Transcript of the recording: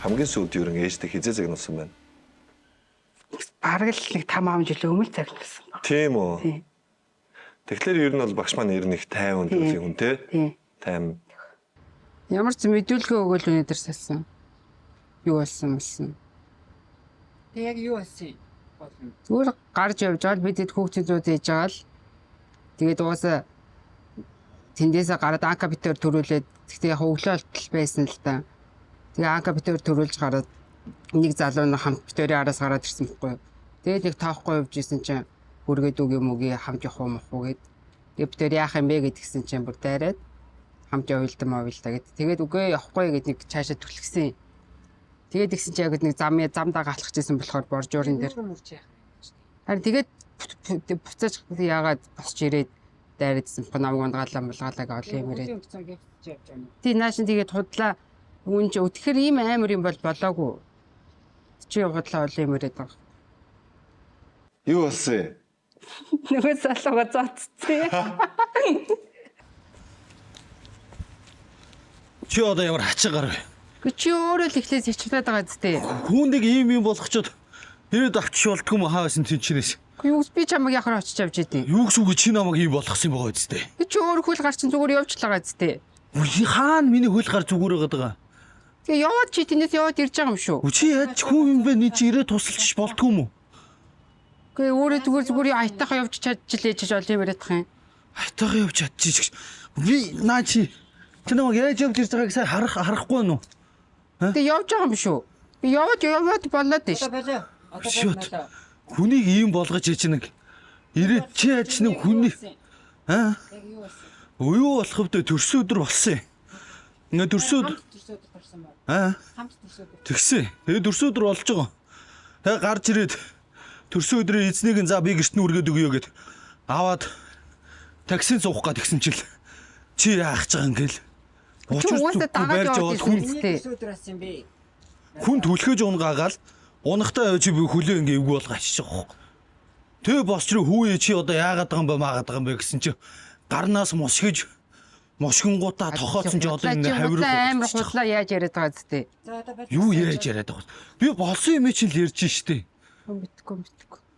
Хамгийн сүүлд юу нэг ээжтэй хизээ загнуулсан байна. Бараг л нэг 5 жил өмнө загнуулсан. Тийм үү? Тийм. Тэгэхээр ер нь бол багш маань ер нь их тайван төрлийн хүн те. Тийм. Тайван. Ямар ч мэдүүлгээ өгөөл өнөдөр салсан. Юу болсон мэлсэн. Тэг яг юу болсон? Зүгээр гарч явж байгаа л бидэд хүүхдүүд хийж байгаа л тэгээд угаасаа тэндээсээ гараад анка битээр төрүүлээд тэгтээ яг өглөө болтол байсан л та. Тэгээ анка битээр төрүүлж гараад нэг залуу нэг хамт битээрийн араас гараад ирсэн байхгүй. Тэгээд нэг тоохгүй явж исэн чинь бүргээд үг юм үгүй хамт явах юм уу гэд. Тэгээд битээр яах юм бэ гэдгсэн чинь бүр дайраад хамт явуулдаа мовилдаа гэд. Тэгээд үгүй явахгүй гэд нэг цаашаа түлхсэн. Тэгээд тэгсэн чинь яг нэг замдаа галах гэсэн болохоор боржуурын дээр. Харин тэгээд буцааж яагаад босч ирээд дайрагдсан ба намайг унгаалаа булгаалаа гэж олон юм ирээд. Тийм наашин тэгээд худлаа үнж өтгөр ийм амар юм бол болоогүй. Чи худлаа олон юм ирээд байгаа. Юу болсон юм? Нөгөө салууга зоцсон. Чи одоо ямар хачаагаар вэ? Чи өөрөө л ихлээс хичээлээд байгаа зү. Хүүндийг ийм юм болгочоод ирээд авчиж болтгүй юм хаа байсан тэнчнээс. Юу би чамайг яхаар очиж авч идэв. Юу гэсэн үг чи намайг ийм болгосон байгаа үстэй. Чи өөр хөл гар чин зүгээр явж байгаа зү. Хаана миний хөл гар зүгээр байгаа. Тэгээ яваад чи тэнэс яваад ирж байгаа юм шүү. Чи яаж хүн юм бэ? Ни чи ирээд тусалчих болтгүй юм уу? Гээ өөрөө зүгээр айтайхаа явж чадчихлээ чиж олон юм яриад тах юм. Айтайхаа явж чадчих. Би наа чи намайг яаж явж ирж байгааг сайн харахгүй нү? Тэгээ явж байгаа юм шүү. Би яваад болоод дээ шүү. Хүнийг ийм болгож ич нэг ирээд чи яаж нэг хүний юу болох вэ? Төрсөн өдөр болсон юм. Ингээ төрсөн өдөр тэгсэн. Тэгээ төрсөн өдөр болж байгаа. Тэгээ гарч ирээд төрсөн өдрийн эзнийг за би гэрт нь үргээд өгье гэд аваад таксинд суух гээд тэгсэн чил чи яах гэж байгаа юм гээл. Уусаа дагаад яваад хүнтэй. Хүн түлхэж унгаагаал унахтаа явж би хүлээ ингээ эвгүй болго ачиж байгаа. Тэ босч руу хүүе чи одоо яагаад байгаа юм бэ маагаад байгаа юм бэ гэсэн чи гарнаас мосгиж мошгингуудаа тохооцсон ч одоо ингээ хавирал амар худлаа яаж яриад байгаа зү. Юу яаж яриад байгаа вэ? Би болсон юм чинь л ярьж штэ. Мэдгүй.